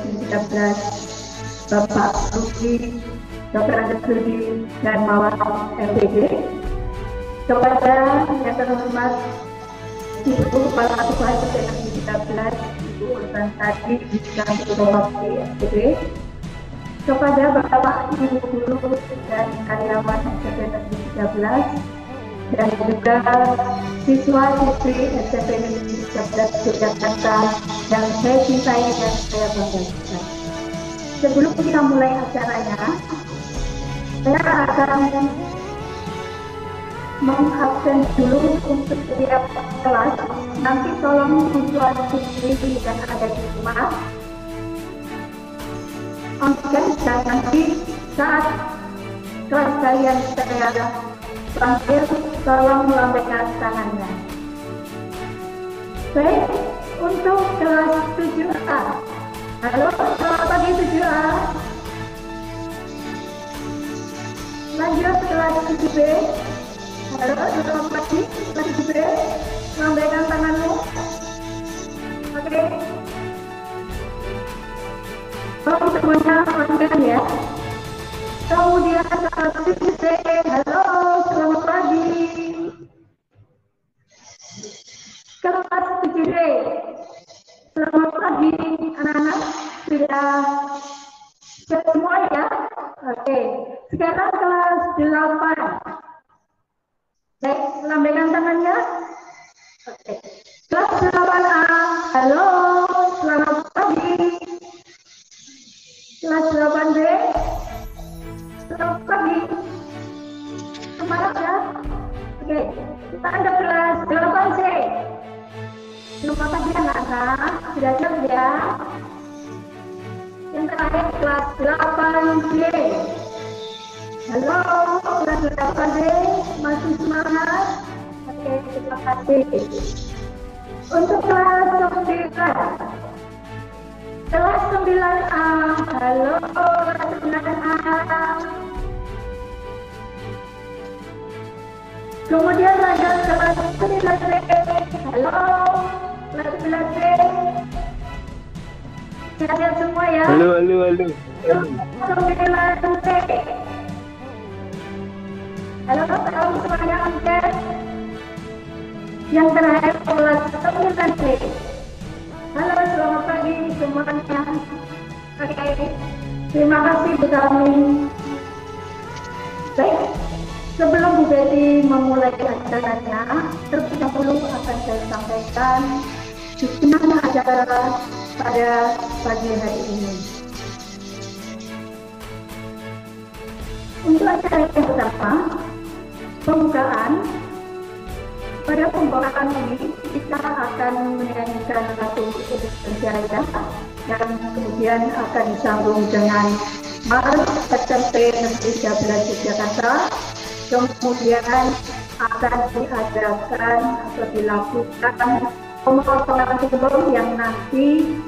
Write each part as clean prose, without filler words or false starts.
2013, Bapak Rudi, Dr. Andes Rudi Darmawan LPD, kepada yang terhormat Ibu Kepala Sekolah STM 13, Ibu Urban Tadi, dan Ibu Wakil STB, kepada Bapak Ibu Guru dan karyawan STM 13, dan juga siswa-siswi SMP Negeri 13 Yogyakarta yang saya cintai dan saya banggakan. Sebelum kita mulai acaranya, saya akan mengabsen dulu untuk setiap kelas. Nanti tolong siswa-siswi yang ada di rumah dan nanti saat kelas kalian saya panggil, tolong melambaikan tangannya. Baik, untuk kelas 7A. Halo, selamat pagi 7A. Lanjut kelas 7B. Halo, selamat pagi kelas 7B. Lambaikan tanganmu. Oke. Tolong semuanya lambaikan ya. Kemudian kelas 7C. Halo, selamat pagi. Kelas 7D. Selamat pagi anak-anak. Sudah semua ya? Oke. Sekarang kelas 8. Baik, lambaikan tangannya. Oke. Kelas 8A. Halo, selamat pagi. Kelas 8B. Selamat pagi. Semangat ya. Oke, kita ada kelas 8C. Selamat pagi anak-anak. Sudah siap ya? Yang terakhir kelas 8C. Halo, kelas 8C. Masih semangat? Oke, terima kasih. Untuk kelas 9. Kelas 9A. Halo, kelas 9A. Kemudian lanjut kelas 9C. Halo, kelas 9C. Sehat semua ya. Halo. 9C. Halo, kalau semuanya angkat. Yang terakhir kelas 9C. Halo, selamat pagi semuanya. Oke, terima kasih Bu Kami. Baik, sebelum Bu Betty memulai acaranya, terlebih dahulu akan saya sampaikan bagaimana acara pada pagi hari ini. Untuk acara yang pertama, pembukaan. Pada pembukaan ini kita akan menyanyikan lagu Indonesia dan kemudian akan disambung dengan Mars SMP Negeri 13 Yogyakarta. Kemudian akan diadakan atau dilakukan pemotongan tumpeng yang nanti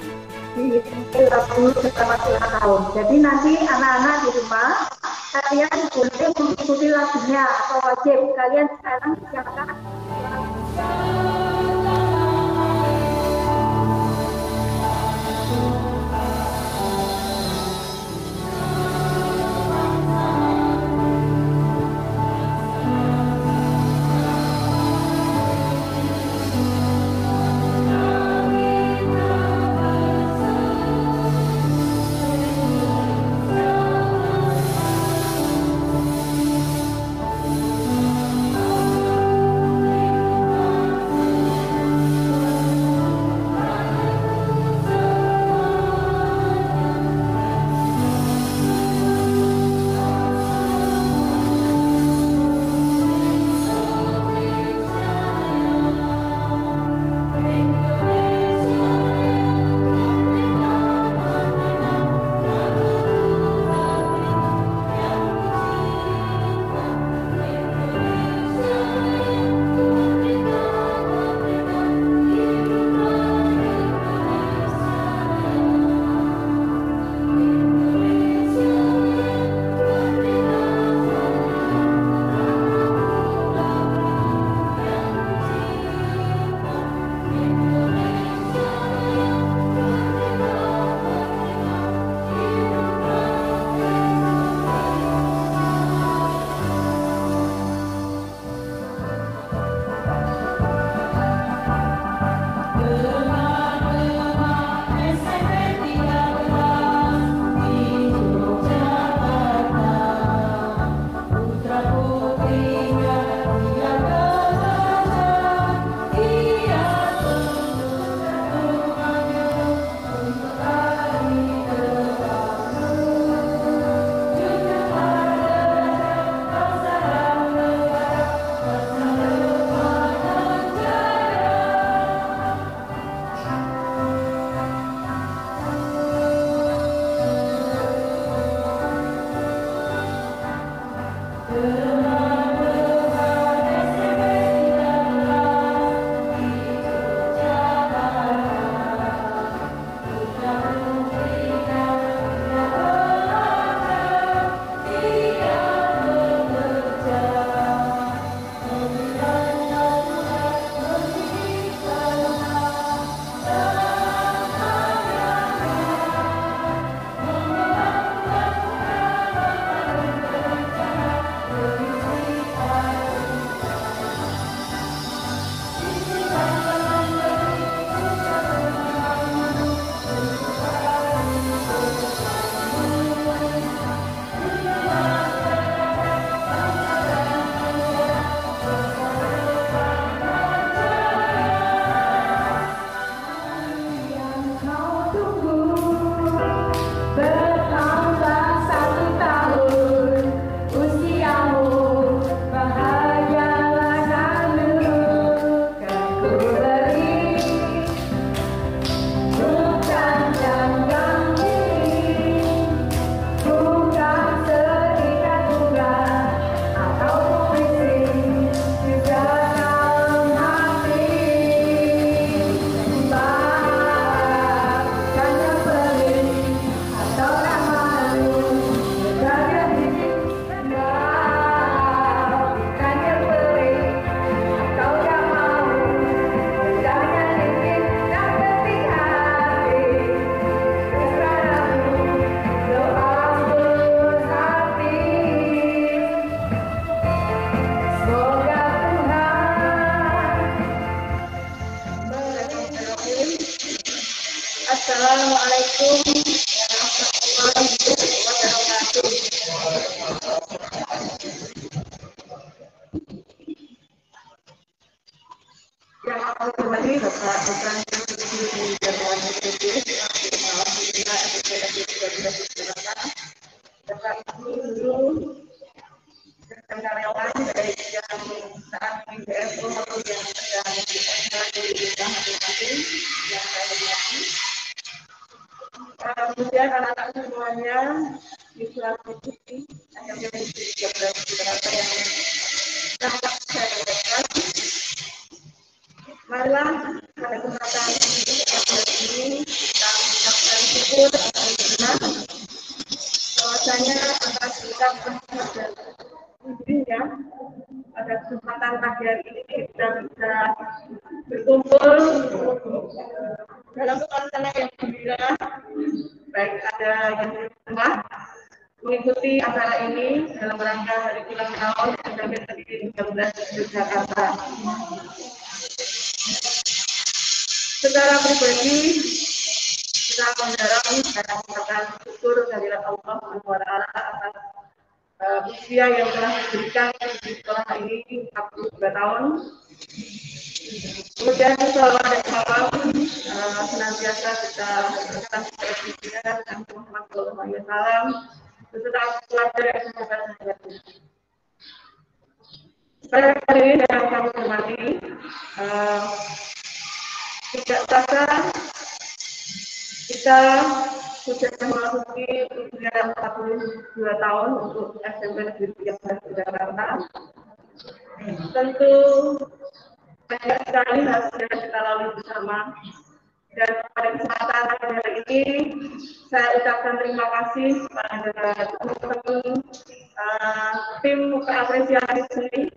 diikuti lagu bersama ulang tahun. Jadi nanti anak-anak di rumah kalian boleh mengikuti lagunya atau wajib kalian sekarang silakan. Pancasila SMPNEGRI 13 Jakarta. Bapak Ibu guru dan karyawan baik yang saat ini BFO maupun yang sedang di bidang masing-masing yang saya hormati. Kemudian anak-anak semuanya siswa siswi SMPNEGRI 13 Jakarta yang sangat saya banggakan. Marilah pada kesempatan ini kita mengucapkan syukur dan bahwasanya atas sikap dan intinya pada kesempatan pagi hari ini kita bisa berkumpul dalam suasana yang gembira, baik ada yang di rumah mengikuti acara ini dalam rangka hari ulang tahun SMPNEGRI 13 Jakarta. Secara pribadi, kita mendorong dan mengucapkan syukur kehadirat Allah SWT atas usia yang telah diberikan di sekolah ini 42 tahun. Kemudian selama dan salam senantiasa kita berkata kepada pimpinan dan Muhammad SAW beserta keluarga dan sahabat-sahabat. Pada kali ini yang kami hormati, tidak terasa kita sudah memasuki usia 42 tahun untuk SMPNEGRI 13 Jakarta. Tentu banyak sekali hal yang kita lalui bersama. Dan pada kesempatan hari ini saya ucapkan terima kasih kepada teman-teman tim apresiasi seni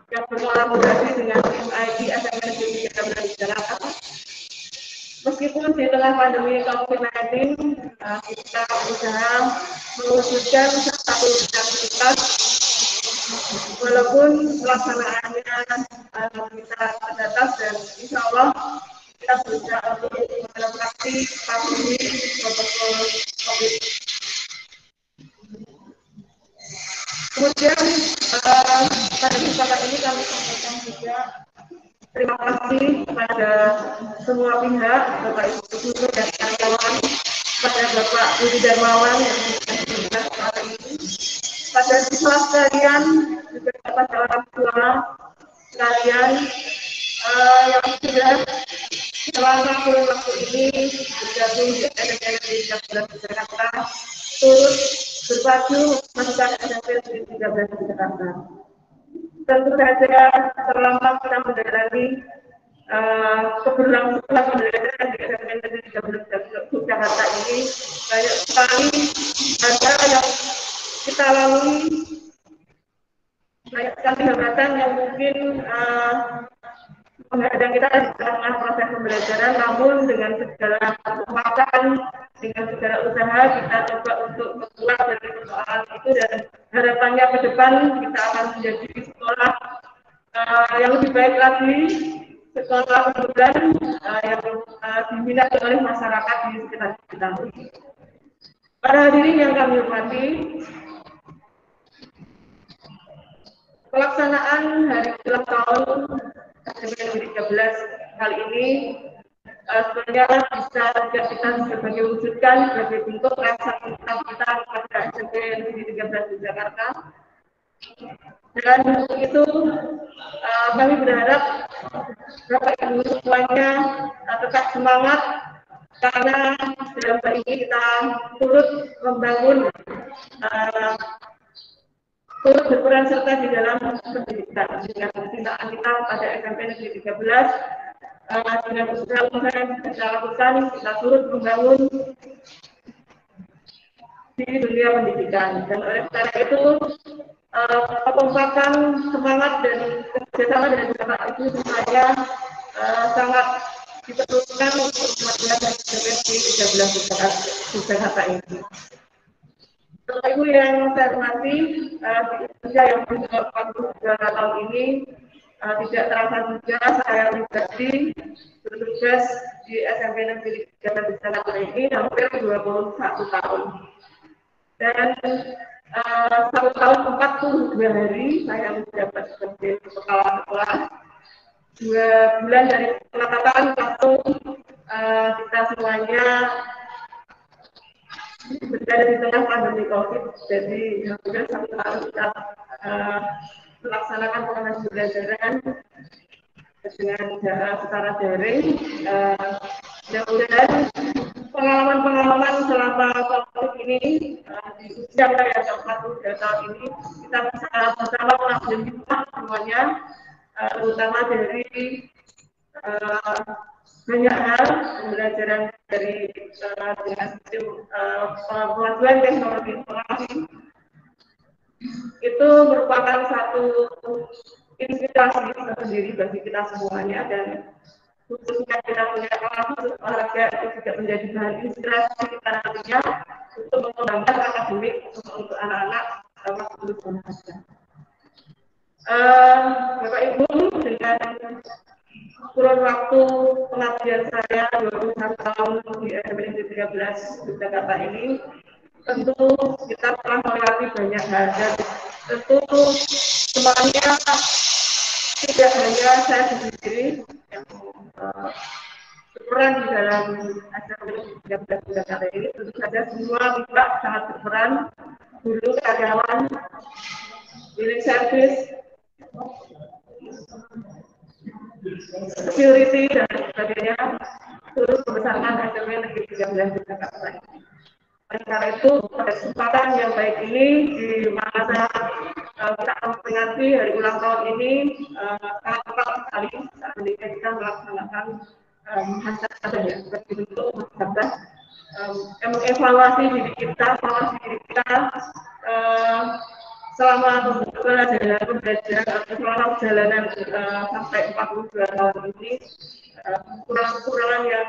yang berkolaborasi dengan tim IT SMPNEGRI 13 Jakarta. Meskipun di tengah pandemi COVID-19, kita berusaha mewujudkan satu aktivitas, walaupun pelaksanaannya kita terbatas dan insya Allah kita berusaha untuk menepati patuhi protokol COVID. Kemudian pada kesempatan ini kami sampaikan juga terima kasih kepada semua pihak, Bapak Ibu guru dan karyawan, pada Bapak Budi Darmawan yang sudah bertugas hari ini, pada siswa sekalian, juga kepada orang tua sekalian yang sudah selama kurun waktu ini bergabung di SMPNEGRI 13 Jakarta, turut berbaju masa SMPNEGRI 13 Jakarta. Tentu saja selama kita menjalani keberlangsungan pembelajaran di SMPNEGRI 13 Jakarta ini, banyak sekali hal yang kita lalui, banyak sekali hambatan yang mungkin menghadang kita di tengah proses pembelajaran, namun dengan segala kesempatan, dengan segala usaha kita coba untuk keluar dari persoalan itu dan harapannya ke depan kita akan menjadi sekolah yang lebih baik lagi, sekolah kemudian yang diminati oleh masyarakat di sekitar kita. Para hadirin yang kami hormati, pelaksanaan hari ulang tahun SMPNEGRI 13 kali ini sebenarnya bisa kita sebagai wujudkan sebagai bentuk rasa cinta kita kepada SMPNEGRI 13 di Jakarta. Dan untuk itu kami berharap Bapak Ibu semuanya tetap semangat karena dalam hal ini kita turut membangun, turut berperan serta di dalam pendidikan dengan kecintaan kita pada SMPNEGRI 13 dengan usaha yang kita lakukan, kita turut membangun di dunia pendidikan. Dan oleh karena itu kekompakan semangat dan kerjasama dari Bapak Ibu semuanya sangat diperlukan untuk kemajuan SMPNEGRI 13 di Jakarta ini. Bapak Ibu yang saya hormati, di usia yang sudah 42 tahun ini, tidak terasa juga saya pribadi bertugas di SMPNEGRI 13 Jakarta ini hampir 21 tahun. Dan 1 tahun 42 hari saya menjabat sebagai kepala sekolah. 2 bulan dari penetapan waktu kita semuanya berada di tengah pandemi COVID, jadi hampir satu tahun kita melaksanakan pembelajaran dengan secara daring. Mudah-mudahan pengalaman-pengalaman selama COVID ini di usia yang keempat udah tahun ini kita bisa bersama mengajar semuanya, terutama dari banyak hal pembelajaran dari dengan sistem pengetahuan teknologi informasi itu merupakan satu inspirasi tersendiri bagi kita semuanya, dan khususnya kita punya kampus olahraga itu juga menjadi bahan inspirasi kita nantinya untuk mengembangkan akademik untuk anak-anak waktu lulus olahraga. Bapak Ibu, dengan kurun waktu pengabdian saya 21 tahun di SMP 13 Yogyakarta ini, tentu kita telah melewati banyak hal, dan tentu semuanya tidak hanya saya sendiri yang berperan di dalam SMP 13 Yogyakarta ini, tentu saja semua pihak sangat berperan, guru, karyawan, bilik servis, security dan sebagainya, terus membesarkan SMP Negeri 13 Jakarta. Oleh karena itu, pada kesempatan yang baik ini, di mana kita memperingati hari ulang tahun ini, sangat tepat sekali saat ini kita melaksanakan bentuk mencatat mengevaluasi diri kita, selama pembelajaran atau selama perjalanan sampai 42 tahun ini, kekurangan-kekurangan yang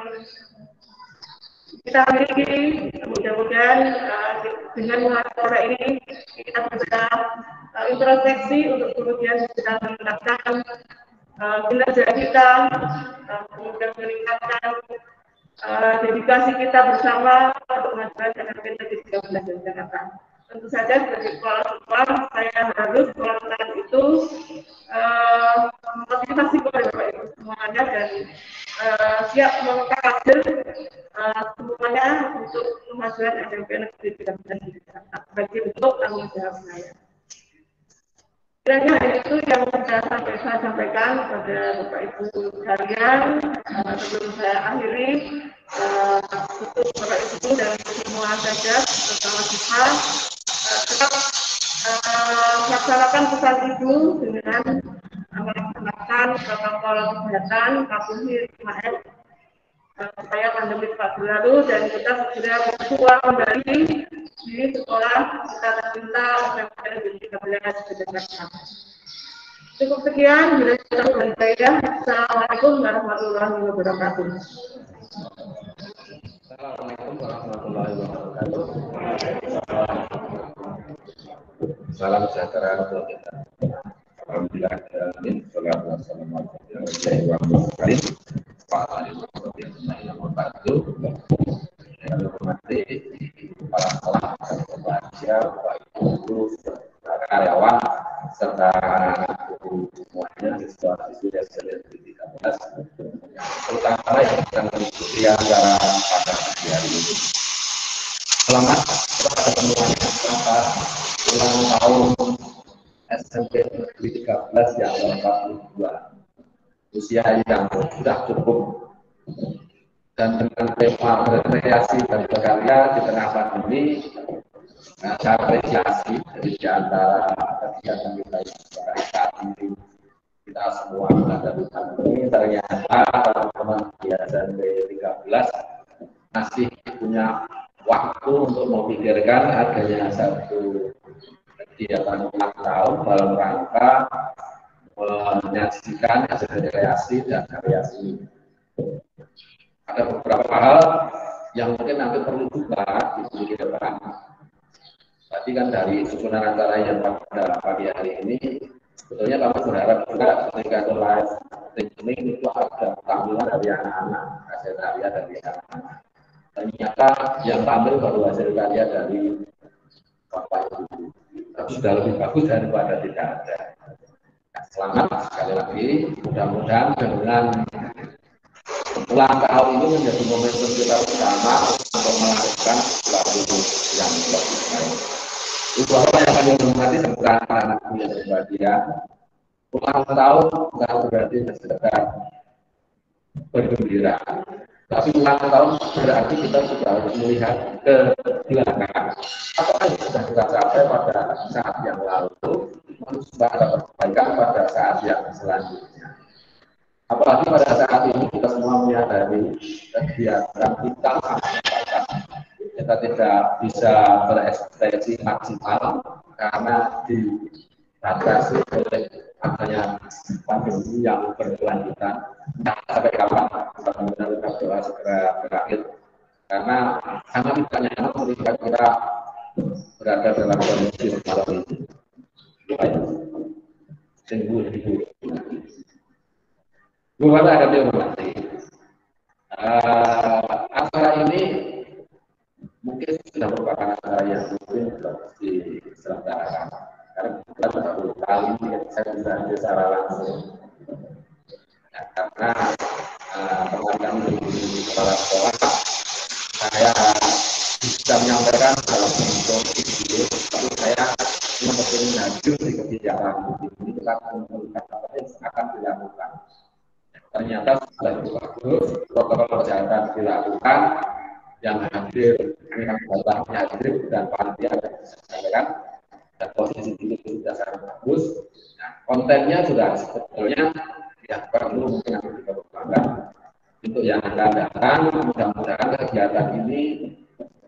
kita miliki. Mudah-mudahan dengan mengacara ini kita bisa introspeksi untuk kemudian kita meningkatkan kinerja kita, kemudian meningkatkan dedikasi kita bersama untuk kemajuan SMP Negeri 13 Jakarta. Tentu saja sebagai kepala sekolah, saya harus melakukan itu motivasi kepada Bapak Ibu semuanya, dan siap mengungkap hasil semuanya untuk kemajuan SMP Negeri 13 Jakarta sebagai bentuk tanggung jawab saya. Kiranya itu yang saya sampaikan kepada Bapak Ibu sekalian. Sebelum saya akhiri, untuk Bapak Ibu dan semua saja bersama kita tetap melaksanakan pesan Ibu dengan melaksanakan protokol kesehatan Kapolri 5M supaya pandemi cepat berlalu dan kita segera berkumpul kembali di sekolah kita tercinta SMP 13 Jakarta. Cukup sekian, bila dari saya. Assalamualaikum warahmatullahi wabarakatuh. Assalamualaikum warahmatullahi wabarakatuh. Salam sejahtera untuk kita. Alhamdulillah, salatu wassalamu ala Pak Ali yang membantu yang hormati kepala sekolah dan pembelajar, Bapak Ibu guru, karyawan serta guru semuanya di situasi SMP 13, terutama yang sedang mengikuti acara pada pagi hari ini. Selamat kepada semuanya, selamat ulang tahun SMP Negeri 13 yang ke-42. Usia yang sudah cukup, dan dengan tema berkreasi dan berkarya di tengah pandemi, saya apresiasi dari antara kegiatan kita saat ini kita semua menghadapi pandemi, ternyata teman-teman di SMP 13 masih punya waktu untuk memikirkan adanya satu kegiatan ulang tahun dalam rangka menyaksikan hasil kreasi dan karya seni. Ada beberapa hal yang mungkin nanti perlu juga di depan. Tadi kan dari susunan acara yang pada pagi hari ini, sebetulnya kami berharap juga ketika itu live streaming itu ada tampilan dari anak-anak, hasil karya dari anak-anak. Ternyata yang tampil baru hasil karya dari Bapak Ibu. Sudah lebih bagus daripada tidak ada. Selamat sekali lagi, mudah-mudahan dengan ulang tahun ini menjadi momentum kita bersama untuk melakukan suatu Bapak yang kami hormati serta anak-anakku yang berbahagia, ulang tahun bukan berarti bersedekah bergembira, tapi ulang tahun berarti kita sudah harus melihat ke belakang apa yang sudah kita capai pada saat yang lalu, supaya ada perbaikan pada saat yang selanjutnya. Apalagi pada saat ini kita semua menyadari kegiatan kita kita tidak bisa berekspresi maksimal karena dibatasi oleh adanya pandemi yang berkelanjutan. Sampai kapan mudah-mudahan kita doa segera berakhir, karena sangat tidak nyaman ketika kita berada dalam kondisi malam ini. Sungguh buruk. Bukan ada yang mati. Acara ini mungkin sudah merupakan acara yang mungkin diselenggarakan, karena kita baru kali saya bisa bicara langsung. Ya, karena teman-teman di kepala sekolah saya bisa menyampaikan dalam bentuk video, tapi saya ingin hadir di kebijakan ini kita menentukan apa yang akan dilakukan. Ternyata sudah bagus, protokol kesehatan dilakukan, yang hadir, yang datangnya hadir dan panitia disampaikan, dan posisi itu sudah sangat bagus. Nah, kontennya sudah sebetulnya ya perlu mungkin nanti dikembangkan untuk yang akan datang. Mudah-mudahan kegiatan ini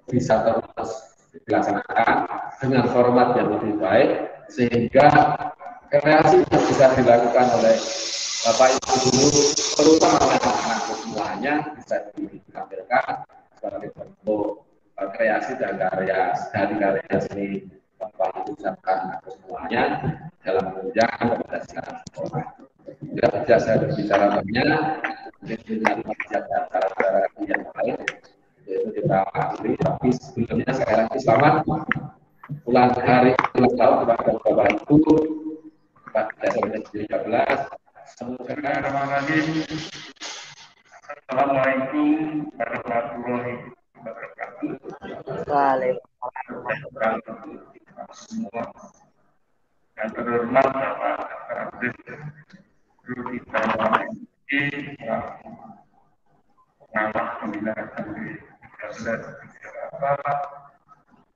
bisa terus dilaksanakan dengan format yang lebih baik, sehingga kreasi yang bisa dilakukan oleh Bapak Ibu guru, terutama anak-anak semuanya, bisa ditampilkan sebagai bentuk kreasi dan karya seni Bapak Ibu serta semuanya dalam menunjang keberhasilan sekolah. Tidak saja saya berbicara banyak, mungkin acara-acara yang lain itu kita akhiri, tapi sebelumnya sekali lagi selamat ulang tahun kepada Bapak Ibu pada 2013. Bismillahirrahmanirrahim. Assalamualaikum warahmatullahi wabarakatuh. Waalaikumsalam. Semua yang terhormat Bapak Kadis Guru kita ini pengawas pembinaan di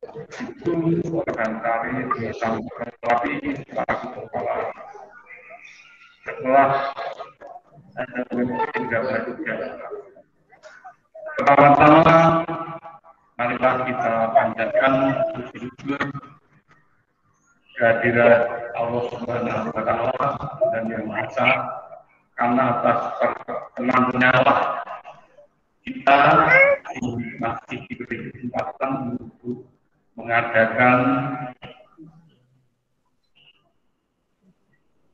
13 itu barangkali disampaikan tapi selaku kepala setelah ada tidak juga. Pertama-tama marilah kita panjatkan syukur kehadirat Allah Subhanahu wa Ta'ala dan Yang Maha Esa, karena atas perkenannya kita masih diberi kesempatan untuk mengadakan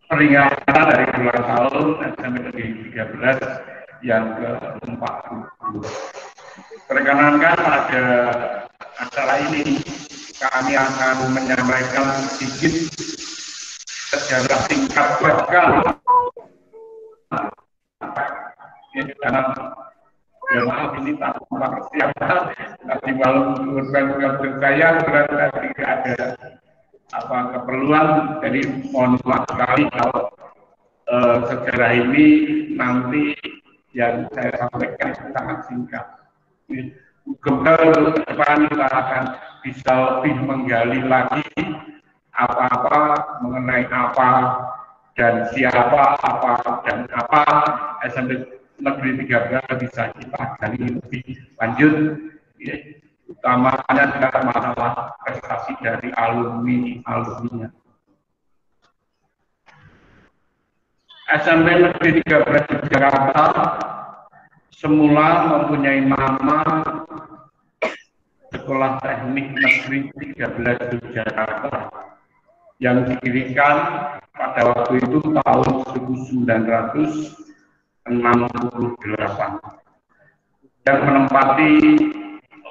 peringatan dari ulang tahun SMP 13 yang ke-40. Perkenankan pada acara ini kami akan menyampaikan sedikit sejarah singkat bakal karena ya maaf ini tanpa persiapan, tapi walaupun bukan saya berarti tidak ada keperluan, jadi mohon maaf sekali kalau sejarah ini nanti yang saya sampaikan sangat singkat. Mudah-mudahan depan kita akan bisa lebih menggali lagi apa-apa mengenai apa dan siapa apa dan apa SMP Negeri 13 bisa kita gali lebih lanjut, ya, utamanya adalah masalah prestasi dari alumni-alumninya. SMP Negeri 13 Jakarta semula mempunyai nama Sekolah Teknik Negeri 13 Yogyakarta yang didirikan pada waktu itu tahun 1968 dan menempati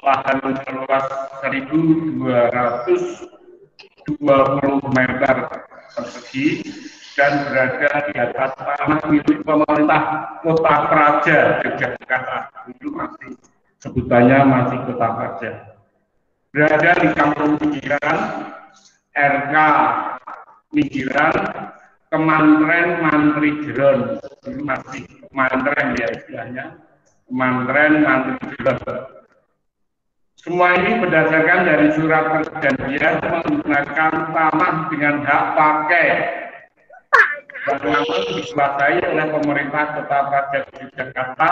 lahan seluas 1.220 meter persegi dan berada di atas tanah milik pemerintah Kota Praja Yogyakarta. Itu masih sebutannya masih Kota Praja. Berada di kampung pinggiran RK Mijiran, Kemantren Mantri Jeron, ini masih Kemantren ya istilahnya, Kemantren Mantri Jeron. Semua ini berdasarkan dari surat perjanjian menggunakan tanah dengan hak pakai dan langsung dikuasai oleh pemerintah Kota Praja Yogyakarta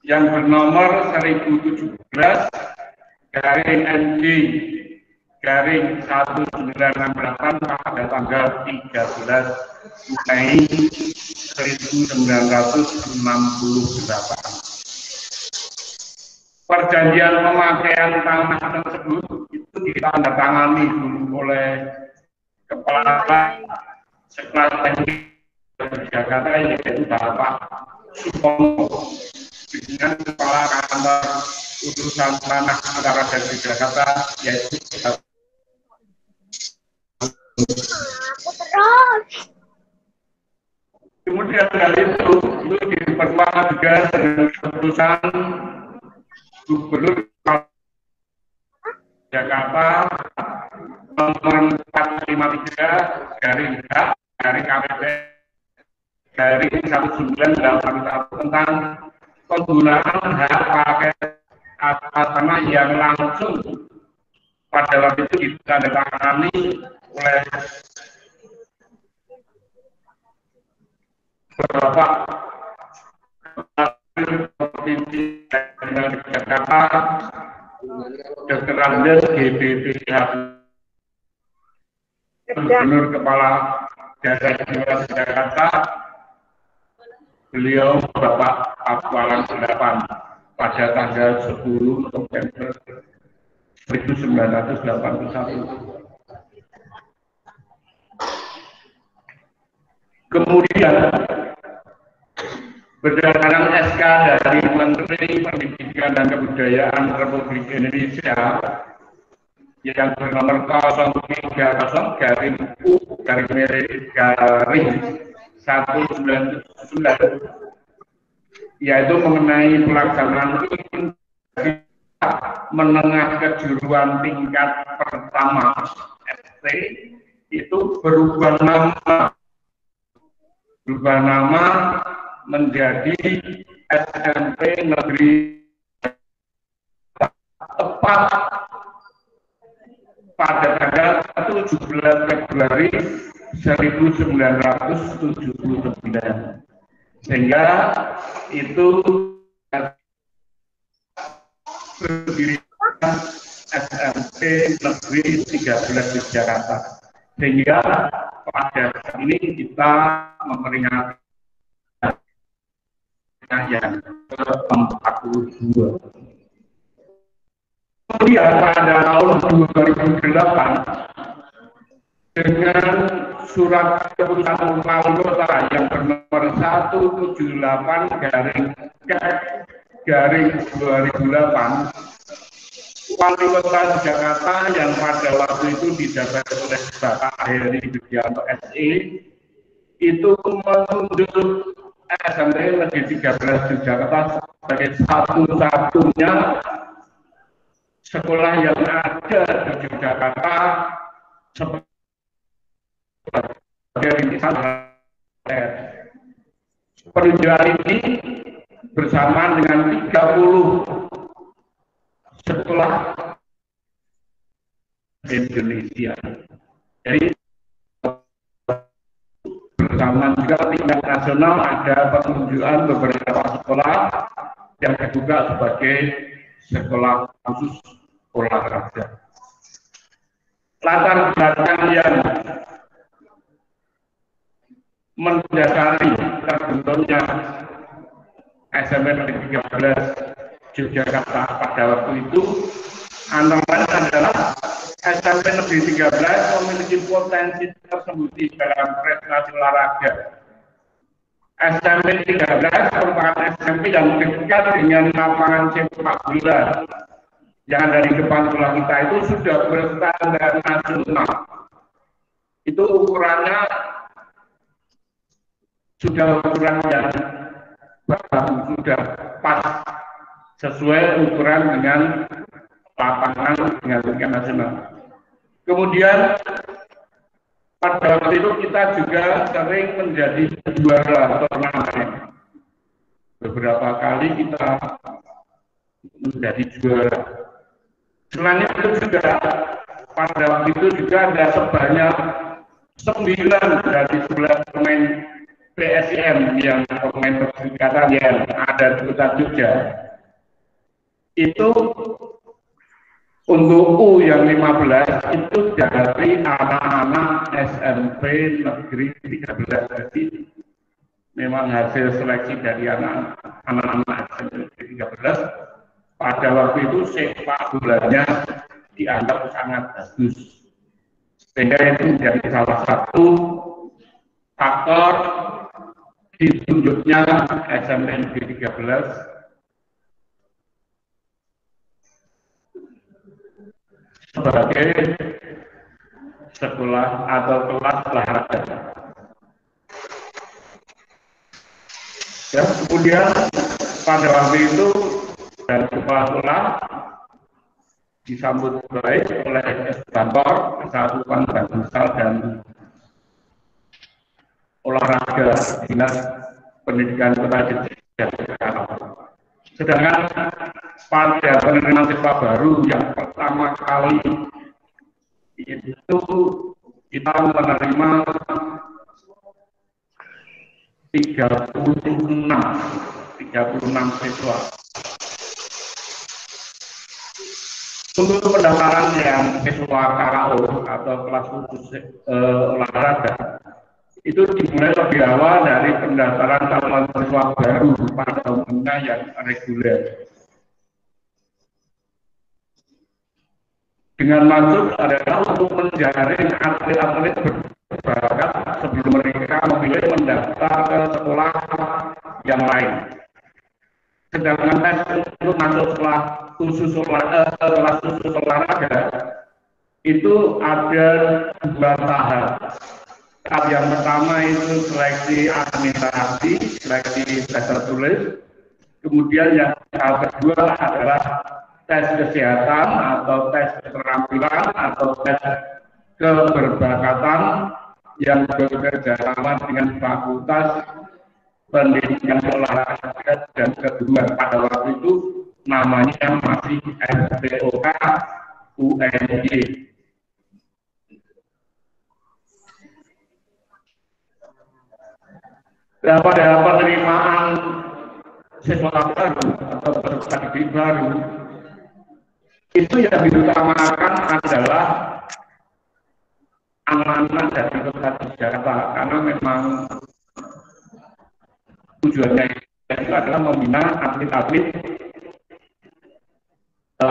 yang bernomor 1017 garing NG garing 1968 pada tanggal 13 Mei 1968. Perjanjian pemakaian tanah tersebut itu ditandatangani dulu oleh Kepala Sekolah Teknik Jakarta yaitu Bapak Supomo dengan Kepala Kantor Urusan Tanah Antara dari Jakarta yaitu kemudian dari itu diperkuat juga dengan keputusan Gubernur Jakarta nomor 453 garing KPP garing 1981 tentang penggunaan hak pakai atas tanah yang langsung pada waktu itu ditandatangani oleh beberapa provinsi Jakarta, Dr. Andes GBPH, Gubernur Kepala Daerah Jakarta, beliau Bapak Akwalan 8 pada tanggal 10 November 1981. Kemudian berdasarkan SK dari Menteri Pendidikan dan Kebudayaan Republik Indonesia yang bernomor 030 garing U garing 199 yaitu mengenai pelaksanaan menengah kejuruan tingkat pertama ST itu berubah nama menjadi SMP Negeri tepat pada tanggal 17 Februari 1979 sehingga itu berdirikan SMP Negeri 13 di Jakarta sehingga pada saat ini kita memperingati yang ke-42. Kemudian pada tahun 2008 dengan surat keputusan wali kota yang bernomor 178 garing 2008 wali kota Jakarta yang pada waktu itu dijabat oleh Bapak Heri Widianto SE itu menunjuk SMP Negeri 13 di Jakarta sebagai satu-satunya sekolah yang ada di Jakarta sebagai rintisan. Penunjukan ini bersama dengan 30 sekolah Indonesia. Jadi bersama juga tingkat nasional ada penunjukan beberapa sekolah yang dibuka sebagai sekolah khusus olahraga. Latar belakang yang mendasari terbentuknya SMP Negeri 13 Yogyakarta pada waktu itu antara lain adalah SMP Negeri 13 memiliki potensi tersembunyi dalam prestasi olahraga. SMP 13 merupakan SMP yang dekat dengan lapangan sepak bola yang dari depan sekolah kita itu sudah berstandar nasional. Itu ukurannya sudah ukuran yang sudah pas sesuai ukuran dengan lapangan dengan tingkat nasional. Kemudian pada waktu itu kita juga sering menjadi juara turnamen. Beberapa kali kita menjadi juara. Selain itu juga pada waktu itu juga ada sebanyak 9 dari 11 pemain PSIM yang pemain perserikatan yang ada di Kota Jogja. Itu untuk U yang 15 itu dari anak-anak SMP Negeri 13. Jadi memang hasil seleksi dari anak-anak SMP Negeri 13 pada waktu itu sepak bolanya dianggap sangat bagus. Sehingga itu menjadi salah satu faktor ditunjuknya SMP Negeri 13 sebagai sekolah atau kelas olahraga. Ya, kemudian pada waktu itu dari kepala sekolah disambut baik oleh kantor Kesatuan Bangsal dan Olahraga Dinas Pendidikan Kota Jogja. Sedangkan pada penerimaan siswa baru yang pertama kali itu kita menerima 36 siswa. Untuk pendaftaran yang siswa KAO atau kelas khusus olahraga itu dimulai lebih awal dari pendaftaran calon siswa baru pada umumnya yang reguler. Dengan maksud adalah untuk menjaring atlet-atlet berbakat sebelum mereka memilih mendaftar ke sekolah yang lain. Sedangkan tes untuk masuk kelas khusus olahraga itu ada 2 tahap. Tahap yang pertama itu seleksi administrasi, seleksi tes tertulis. Kemudian yang tahap kedua adalah tes kesehatan atau tes keterampilan atau tes keberbakatan yang bekerja sama dengan Fakultas Pendidikan Olahraga dan Keguruan. Pada waktu itu namanya masih SPOK UNY. Nah, pada penerimaan siswa baru atau peserta didik baru itu yang diutamakan adalah anak-anak dari Kota Jakarta, karena memang tujuannya itu adalah membina atlet-atlet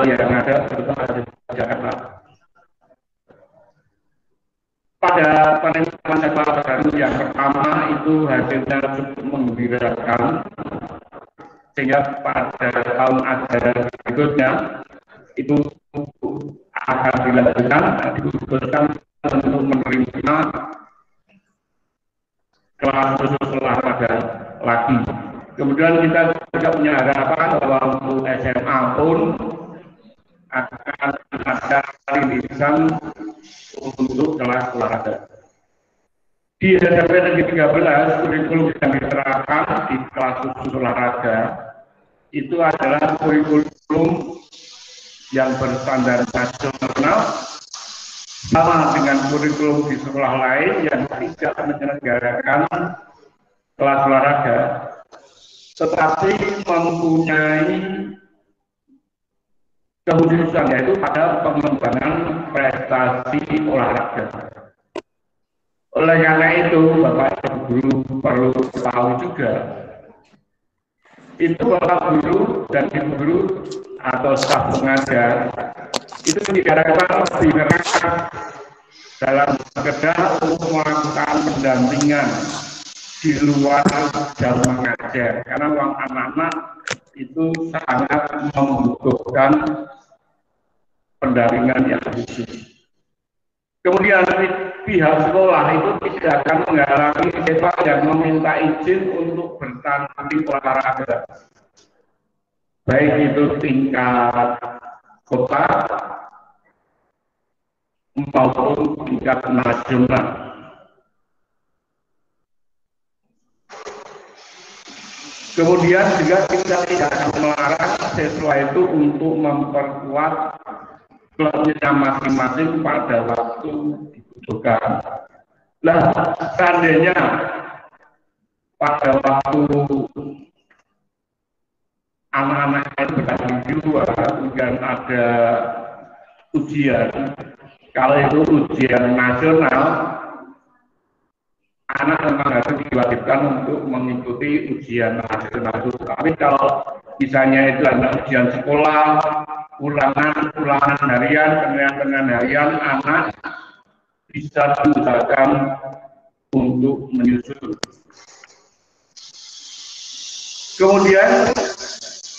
yang ada di Kota Jakarta. Pada penerimaan siswa baru yang pertama itu hasilnya cukup menggembirakan, sehingga pada tahun ajaran berikutnya itu akan dilanjutkan, diusulkan untuk menerima kelas khusus olahraga lagi. Kemudian kita juga punya harapan bahwa untuk SMA pun akan ada rilisan untuk kelas olahraga. Di SMP Negeri 13, kurikulum yang diterapkan di kelas khusus olahraga itu adalah kurikulum yang berstandar nasional, sama dengan kurikulum di sekolah lain yang tidak menyelenggarakan kelas olahraga, tetapi mempunyai kekhususan yaitu pada pengembangan prestasi olahraga. Oleh karena itu, Bapak Ibu Guru perlu tahu juga, itu Bapak Guru dan Ibu Guru atau staf pengajar itu diharapkan lebih keras dalam sekedar untuk melakukan pendampingan di luar jam mengajar, karena uang anak-anak itu sangat membutuhkan pendampingan yang khusus. Kemudian pihak sekolah itu tidak akan menghalangi siswa yang meminta izin untuk bertanding olahraga, baik itu tingkat kota maupun tingkat nasional. Kemudian juga kita tidak melarang siswa itu untuk memperkuat klubnya masing-masing pada waktu dibutuhkan. Nah, seandainya pada waktu anak-anak itu berbagi dua, kemudian ada ujian, kalau itu ujian nasional, anak memang harus diwajibkan untuk mengikuti ujian nasional itu. Tapi kalau misalnya itu ada ujian sekolah, ulangan harian, penilaian harian, anak bisa diusahakan untuk menyusul. Kemudian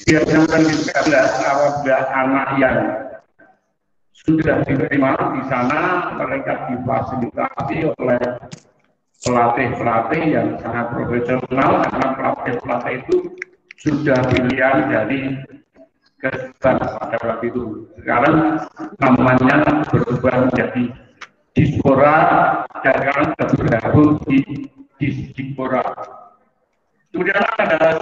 biasakan juga apabila anak yang sudah diterima di sana, mereka difasilitasi oleh pelatih-pelatih yang sangat profesional, karena pelatih-pelatih itu sudah pilihan dari kesetan pada waktu itu. Sekarang namanya berubah menjadi Dispora, dan sekarang bergabung di Dispora. Kemudian ada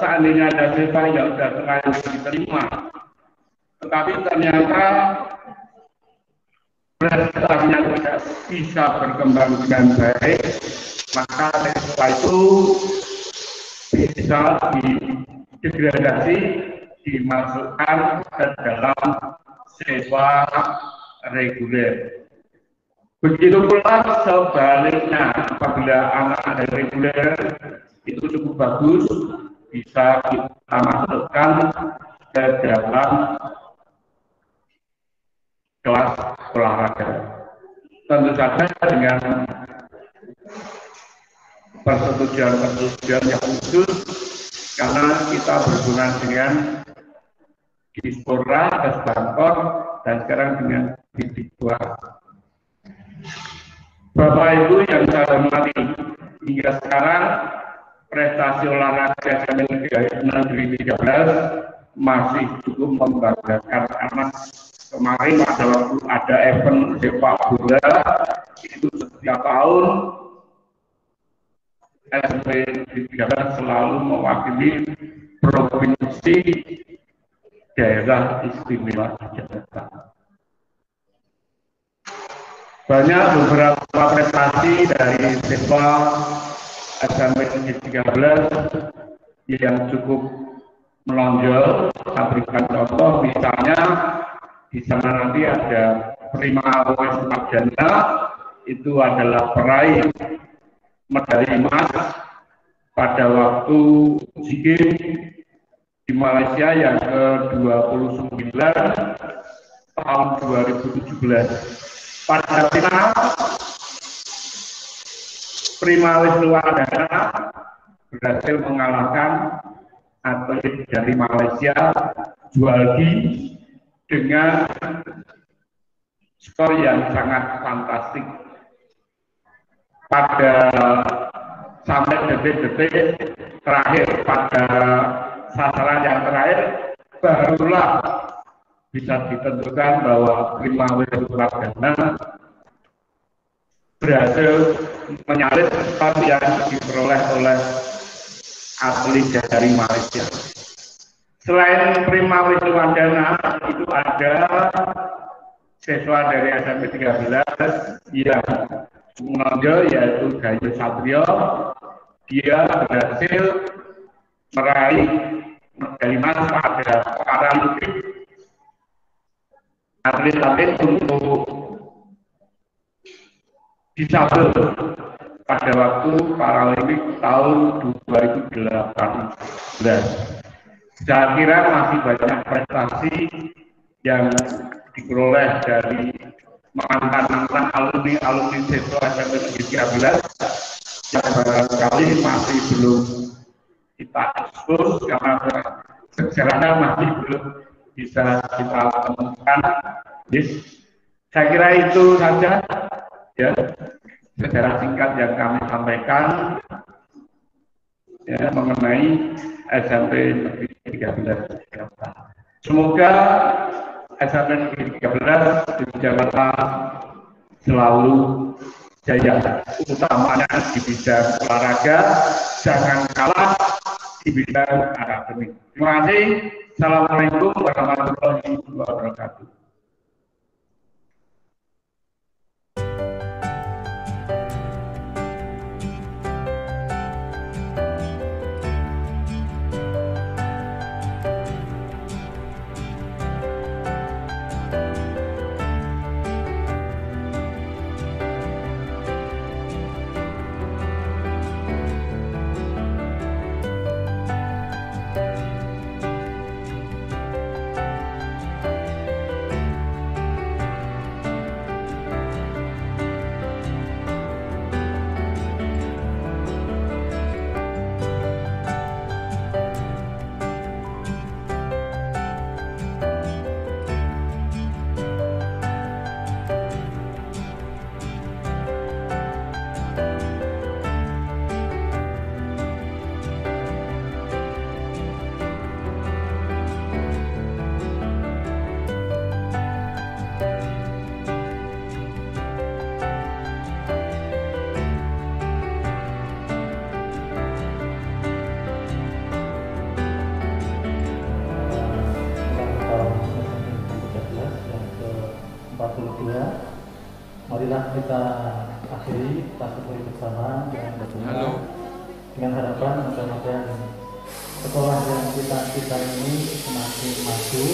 seandainya ada siswa yang sudah terlanjur diterima, tetapi ternyata prestasinya tidak bisa berkembang dengan baik, maka siswa itu bisa didegradasi, dimasukkan ke dalam siswa reguler. Begitu pula sebaliknya, apabila anak ada reguler itu cukup bagus, bisa kita masukkan ke dalam kelas olahraga. Tentu saja dengan persetujuan yang khusus, karena kita berhubungan dengan Dispora, Kesbangkor, dan sekarang dengan Dispora. Bapak Ibu yang saya hormati, hingga sekarang prestasi olahraga Negeri 13 masih cukup membanggakan, karena kemarin pada waktu ada event sepak bola itu setiap tahun SMP 13 selalu mewakili provinsi daerah istimewa Jakarta. Banyak beberapa prestasi dari siswa SMP 13 yang cukup menonjol. Saya berikan contoh, misalnya di sana nanti ada Prima Awes Marjana, itu adalah peraih medali emas pada waktu SEA Games di Malaysia yang ke-29 tahun 2017. Pada final, Prima Wisnuwardana berhasil mengalahkan atlet dari Malaysia, Jualdi, dengan skor yang sangat fantastik. Pada sampai detik-detik terakhir, pada sasaran yang terakhir, barulah bisa ditentukan bahwa Prima Wisnuwardana berhasil menyalip skor yang diperoleh oleh atlet dari Malaysia. Selain Prima Wisnuwardana, itu ada siswa dari SMP 13 yang menonjol, yaitu Gayo Satrio. Dia berhasil meraih medali emas pada Paralimpik. Atlet-atlet untuk disabel pada waktu Paralimpik tahun 2018. Saya kira masih banyak prestasi yang diperoleh dari mantan-mantan alumni siswa SMP 13 yang barangkali masih belum kita ekspos karena sejarahnya masih belum bisa kita temukan. Saya kira itu saja ya secara singkat yang kami sampaikan ya, mengenai SMP Negeri 13 Jakarta. Semoga SMP Negeri 13 di Jakarta selalu jaya, utamanya di bidang olahraga, jangan kalah di bidang akademik. Terima kasih. Assalamualaikum warahmatullahi wabarakatuh. Marilah kita akhiri pasupuri bersama dengan berdoa dengan harapan mudah-mudahan sekolah yang kita ini semakin maju,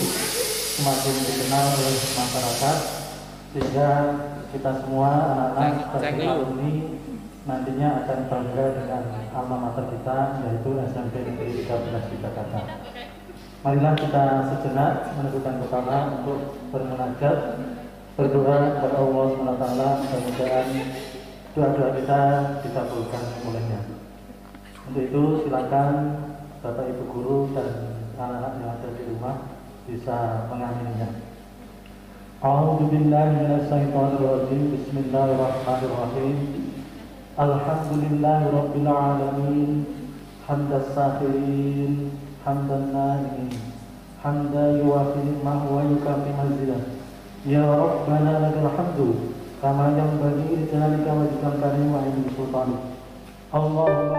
semakin dikenal oleh masyarakat, sehingga kita semua anak-anak dan alumni nantinya akan bangga dengan alma mater kita, yaitu SMP Negeri 13 di Jakarta. Marilah kita sejenak menundukkan kepala untuk bermunajat, berdoa kepada Allah SWT, mudah-mudahan doa-doa kita dikabulkan olehnya. Untuk itu silakan Bapak Ibu Guru dan anak-anak yang ada di rumah bisa mengamininya. A'udzubillahi minasyaitonirrajim. Bismillahirrahmanirrahim. Alhamdulillahirabbil alamin. Hamdas sakirin, hamdan na'imin, hamdan yuwafi ni'mah wa yukafi mazidah. Ya Rabbana lakal hamdu kama yanbaghi li jalalika wajhika karim wa 'izzi sultanik. Allahumma